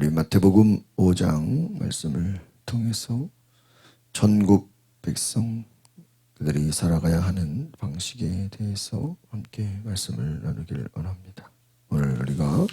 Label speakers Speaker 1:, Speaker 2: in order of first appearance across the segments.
Speaker 1: 오늘 이 마태복음 5장 말씀을 통해서 천국 백성 그들이 살아가야 하는 방식에 대해서 함께 말씀을 나누기를 원합니다. 오늘 우리가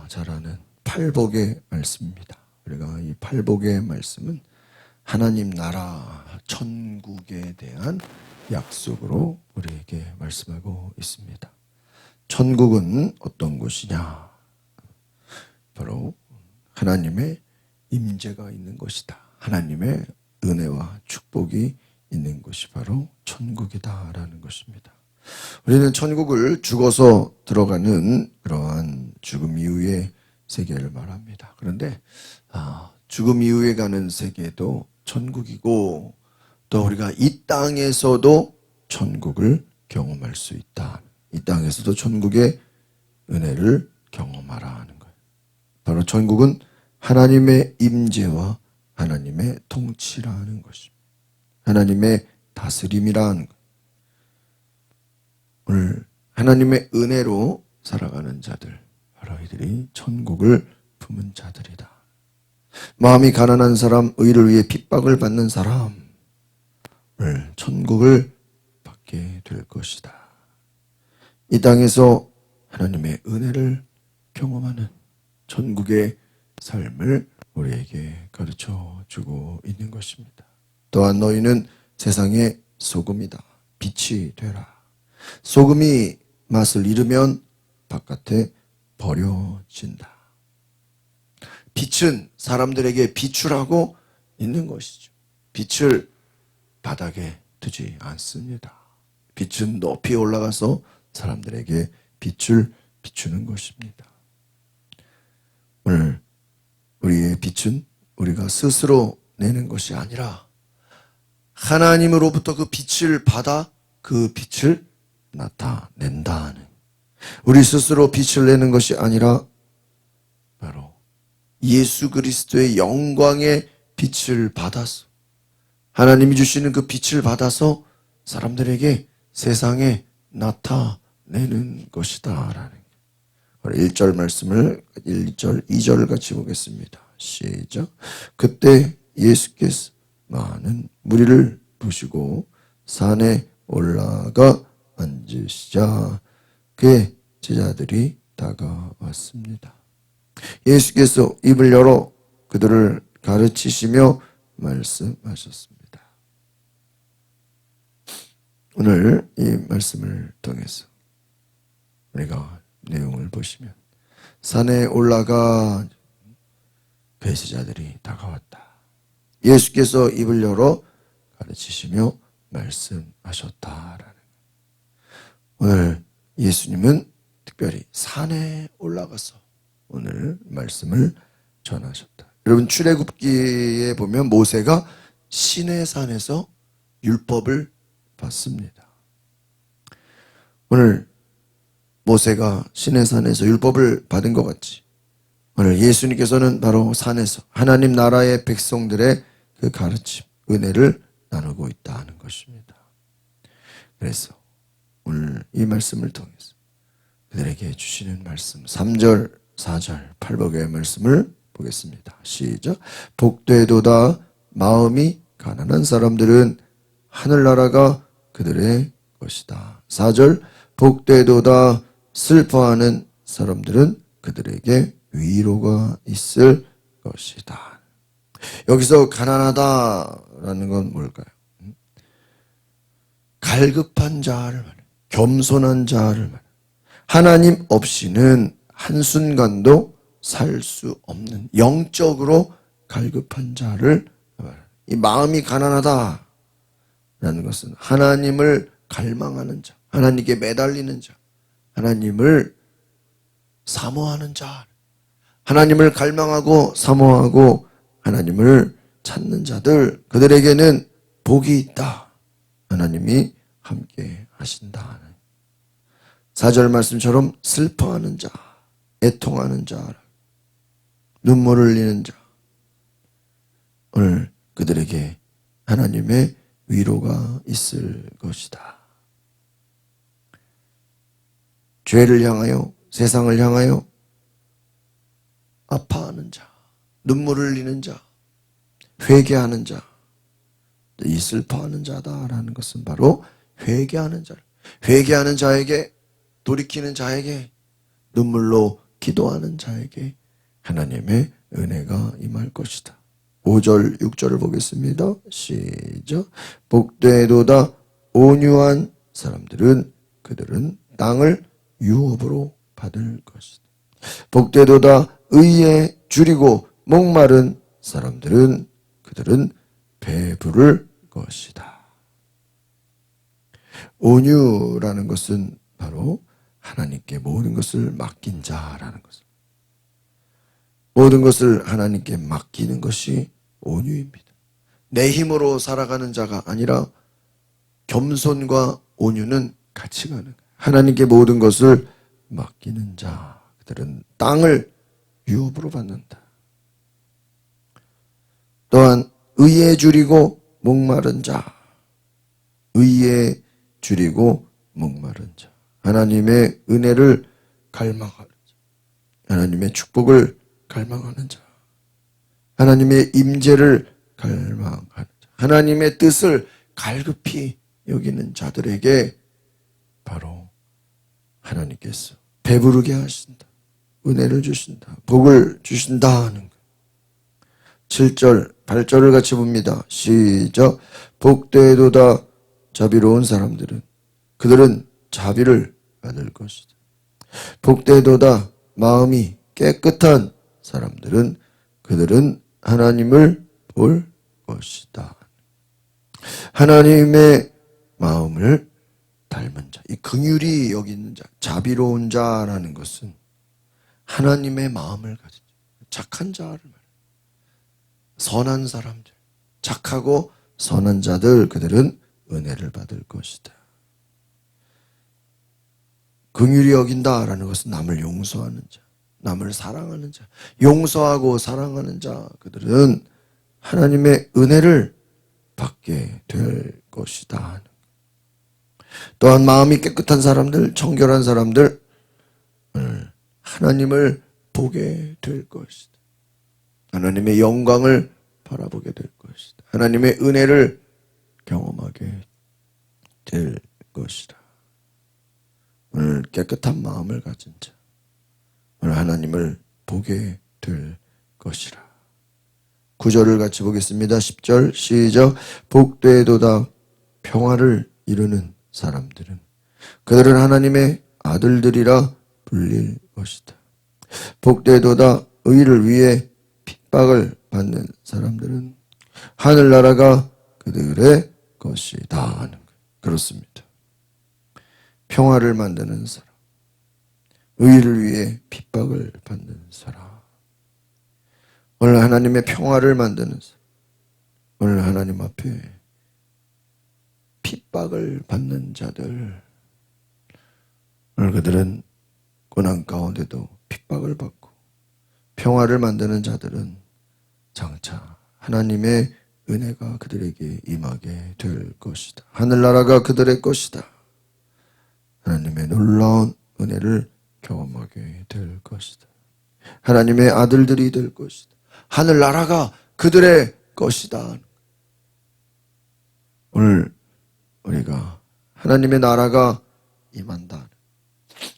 Speaker 1: 잘 아는 팔복의 말씀입니다. 우리가 이 팔복의 말씀은 하나님 나라 천국에 대한 약속으로 우리에게 말씀하고 있습니다. 천국은 어떤 곳이냐? 바로 하나님의 임재가 있는 것이다. 하나님의 은혜와 축복이 있는 것이 바로 천국이다라는 것입니다. 우리는 천국을 죽어서 들어가는 그러한 죽음 이후의 세계를 말합니다. 그런데 죽음 이후에 가는 세계도 천국이고 또 우리가 이 땅에서도 천국을 경험할 수 있다. 이 땅에서도 천국의 은혜를 경험하라 하는 거예요. 바로 천국은 하나님의 임재와 하나님의 통치라는 것입니다. 하나님의 다스림이라는 것. 오늘 하나님의 은혜로 살아가는 자들, 바로 이들이 천국을 품은 자들이다. 마음이 가난한 사람, 의를 위해 핍박을 받는 사람을 천국을 받게 될 것이다. 이 땅에서 하나님의 은혜를 경험하는 천국의 삶을 우리에게 가르쳐 주고 있는 것입니다. 또한 너희는 세상의 소금이다. 빛이 되라. 소금이 맛을 잃으면 바깥에 버려진다. 빛은 사람들에게 비추라고 있는 것이죠. 빛을 바닥에 두지 않습니다. 빛은 높이 올라가서 사람들에게 빛을 비추는 것입니다. 오늘 우리의 빛은 우리가 스스로 내는 것이 아니라 하나님으로부터 그 빛을 받아 그 빛을 나타낸다는, 우리 스스로 빛을 내는 것이 아니라 바로 예수 그리스도의 영광의 빛을 받아서, 하나님이 주시는 그 빛을 받아서 사람들에게 세상에 나타내는 것이다 라는 1절 말씀을 1절 2절 같이 보겠습니다. 시작. 그때 예수께서 많은 무리를 보시고 산에 올라가 앉으시자 그의 제자들이 다가왔습니다. 예수께서 입을 열어 그들을 가르치시며 말씀하셨습니다. 오늘 이 말씀을 통해서 우리가 내용을 보시면 산에 올라가 그의 제자들이 다가왔다. 예수께서 입을 열어 가르치시며 말씀하셨다라는. 오늘 예수님은 특별히 산에 올라가서 오늘 말씀을 전하셨다. 여러분 출애굽기에 보면 모세가 시내산에서 율법을 받습니다. 오늘 모세가 시내산에서 율법을 받은 것 같이 오늘 예수님께서는 바로 산에서 하나님 나라의 백성들의 그 가르침, 은혜를 나누고 있다 하는 것입니다. 그래서 오늘 이 말씀을 통해서 그들에게 주시는 말씀 3절, 4절, 8복의 말씀을 보겠습니다. 시작. 복되도다 마음이 가난한 사람들은 하늘나라가 그들의 것이다. 4절. 복되도다 슬퍼하는 사람들은 그들에게 위로가 있을 것이다. 여기서 가난하다라는 건 뭘까요? 갈급한 자를 말해요. 겸손한 자를 말해요. 하나님 없이는 한순간도 살 수 없는 영적으로 갈급한 자를 말해요. 이 마음이 가난하다라는 것은 하나님을 갈망하는 자, 하나님께 매달리는 자, 하나님을 사모하는 자, 하나님을 갈망하고 사모하고 하나님을 찾는 자들, 그들에게는 복이 있다. 하나님이 함께 하신다. 4절 말씀처럼 슬퍼하는 자, 애통하는 자, 눈물을 흘리는 자, 오늘 그들에게 하나님의 위로가 있을 것이다. 죄를 향하여, 세상을 향하여 아파하는 기도하는 자, 눈물을 흘리는 자, 회개하는 자, 이 슬퍼하는 자다라는 것은 바로 회개하는 자, 회개하는 자에게, 돌이키는 자에게, 눈물로 기도하는 자에게 하나님의 은혜가 임할 것이다. 5절, 6절을 보겠습니다. 시작. 복되도다 온유한 사람들은 그들은 땅을 유업으로 받을 것이다. 복되도다 의에 줄이고 목마른 사람들은 그들은 배부를 것이다. 온유라는 것은 바로 하나님께 모든 것을 맡긴 자라는 것을, 모든 것을 하나님께 맡기는 것이 온유입니다. 내 힘으로 살아가는 자가 아니라 겸손과 온유는 같이 가는 거예요. 하나님께 모든 것을 맡기는 자, 그들은 땅을 유업으로 받는다. 또한 의에 줄이고 목마른 자, 의에 줄이고 목마른 자, 하나님의 은혜를 갈망하는 자, 하나님의 축복을 갈망하는 자, 하나님의 임재를 갈망하는 자, 하나님의 뜻을 갈급히 여기는 자들에게 바로 하나님께서 배부르게 하신다, 은혜를 주신다, 복을 주신다 하는 것. 7절, 8절을 같이 봅니다. 시작. 복되도다 자비로운 사람들은 그들은 자비를 받을 것이다. 복되도다 마음이 깨끗한 사람들은 그들은 하나님을 볼 것이다. 하나님의 마음을 닮은 자, 이 긍휼히 여기는 자, 자비로운 자라는 것은 하나님의 마음을 가진 자, 착한 자를 말해요. 선한 사람들, 착하고 선한 자들, 그들은 은혜를 받을 것이다. 긍휼히 여긴다라는 것은 남을 용서하는 자, 남을 사랑하는 자, 용서하고 사랑하는 자, 그들은 하나님의 은혜를 받게 될 것이다. 또한 마음이 깨끗한 사람들, 청결한 사람들, 하나님을 보게 될 것이다. 하나님의 영광을 바라보게 될 것이다. 하나님의 은혜를 경험하게 될 것이다. 오늘 깨끗한 마음을 가진 자, 오늘 하나님을 보게 될 것이라. 9절을 같이 보겠습니다. 10절 시작. 복되도다 평화를 이루는 사람들은 그들은 하나님의 아들들이라 불릴 것이다. 복되도다 의를 위해 핍박을 받는 사람들은 하늘나라가 그들의 것이다 하는 것. 그렇습니다. 평화를 만드는 사람, 의를 위해 핍박을 받는 사람, 오늘 하나님의 평화를 만드는 사람, 오늘 하나님 앞에 핍박을 받는 자들, 오늘 그들은 고난 가운데도 핍박을 받고 평화를 만드는 자들은 장차 하나님의 은혜가 그들에게 임하게 될 것이다. 하늘나라가 그들의 것이다. 하나님의 놀라운 은혜를 경험하게 될 것이다. 하나님의 아들들이 될 것이다. 하늘나라가 그들의 것이다. 오늘 우리가 하나님의 나라가 임한다,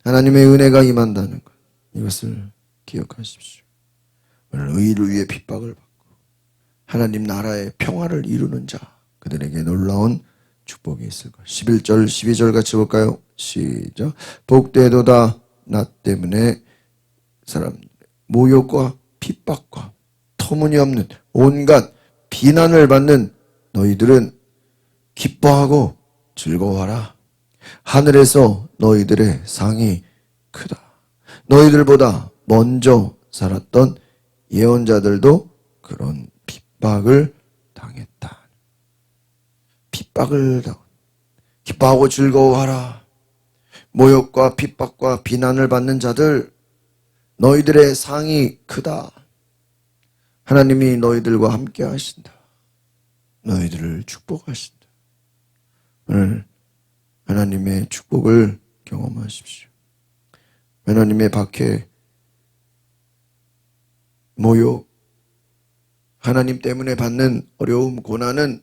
Speaker 1: 하나님의 은혜가 임한다는 것, 이것을 기억하십시오. 오늘 의를 위해 핍박을 받고 하나님 나라의 평화를 이루는 자, 그들에게 놀라운 축복이 있을 것. 11절 12절 같이 볼까요? 시작. 복되도다 나 때문에 사람 모욕과 핍박과 터무니없는 온갖 비난을 받는 너희들은 기뻐하고 즐거워하라. 하늘에서 너희들의 상이 크다. 너희들보다 먼저 살았던 예언자들도 그런 핍박을 당했다. 핍박을 당. 기뻐하고 즐거워하라. 모욕과 핍박과 비난을 받는 자들, 너희들의 상이 크다. 하나님이 너희들과 함께 하신다. 너희들을 축복하신다. 오늘 하나님의 축복을 경험하십시오. 하나님의 박해, 모욕, 하나님 때문에 받는 어려움, 고난은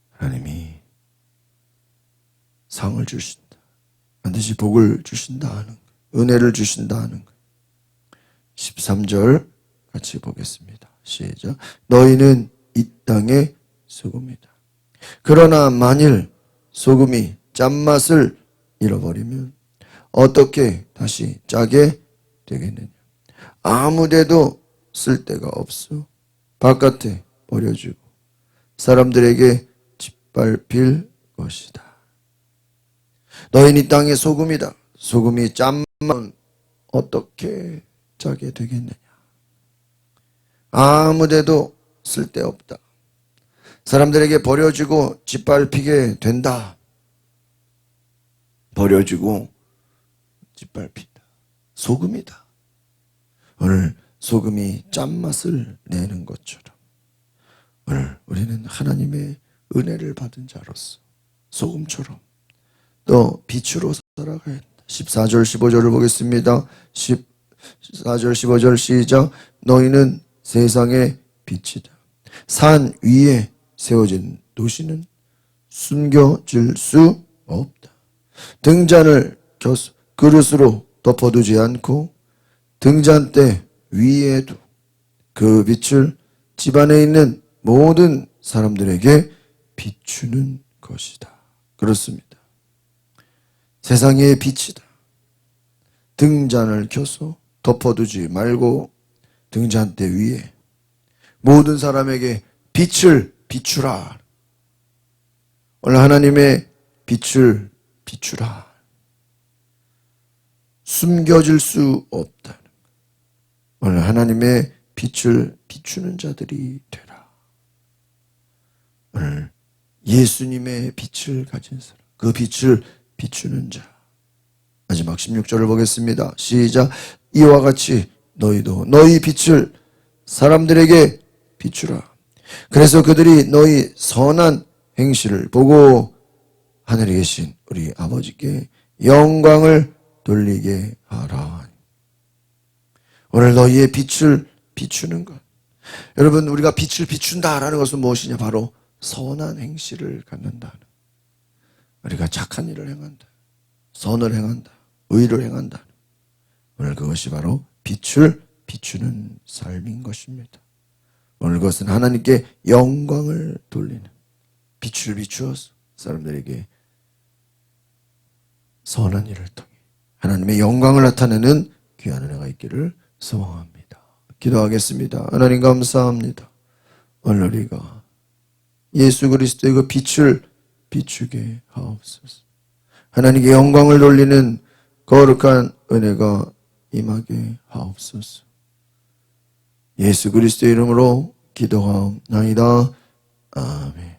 Speaker 1: 하나님이 상을 주신다. 반드시 복을 주신다 하는 것, 은혜를 주신다 하는 것. 13절 같이 보겠습니다. 시작. 너희는 이 땅의 소금이다. 그러나 만일 소금이 짠맛을 잃어버리면 어떻게 다시 짜게 되겠느냐. 아무데도 쓸 데가 없어 바깥에 버려지고 사람들에게 짓밟힐 것이다. 너희는 이 땅의 소금이다. 소금이 짠만 어떻게 짜게 되겠느냐. 아무데도 쓸데없다. 사람들에게 버려지고 짓밟히게 된다. 버려지고 짓밟힌다. 소금이다. 오늘 소금이 짠맛을 내는 것처럼 오늘 우리는 하나님의 은혜를 받은 자로서 소금처럼 또 빛으로 살아가야 한다. 14절 15절을 보겠습니다. 14절 15절 시작. 너희는 세상의 빛이다. 산 위에 세워진 도시는 숨겨질 수 없다. 등잔을 켜서 그릇으로 덮어두지 않고 등잔대 위에도 그 빛을 집안에 있는 모든 사람들에게 비추는 것이다. 그렇습니다. 세상의 빛이다. 등잔을 켜서 덮어두지 말고 등잔대 위에 모든 사람에게 빛을 비추라. 오늘 하나님의 빛을 비추라. 숨겨질 수 없다. 오늘 하나님의 빛을 비추는 자들이 되라. 오늘 예수님의 빛을 가진 사람, 그 빛을 비추는 자. 마지막 16절을 보겠습니다. 시작. 이와 같이 너희도 너희 빛을 사람들에게 비추라. 그래서 그들이 너희 선한 행실을 보고 하늘에 계신 우리 아버지께 영광을 돌리게 하라. 오늘 너희의 빛을 비추는 것. 여러분, 우리가 빛을 비춘다라는 것은 무엇이냐? 바로 선한 행실을 갖는다. 우리가 착한 일을 행한다. 선을 행한다. 의를 행한다. 오늘 그것이 바로 빛을 비추는 삶인 것입니다. 오늘 그것은 하나님께 영광을 돌리는 빛을 비추어서 사람들에게 선한 일을 통해 하나님의 영광을 나타내는 귀한 은혜가 있기를 소망합니다. 기도하겠습니다. 하나님 감사합니다. 오늘 우리가 예수 그리스도의 그 빛을 비추게 하옵소서. 하나님께 영광을 돌리는 거룩한 은혜가 임하게 하옵소서. 예수 그리스도의 이름으로 기도하옵나이다. 아멘.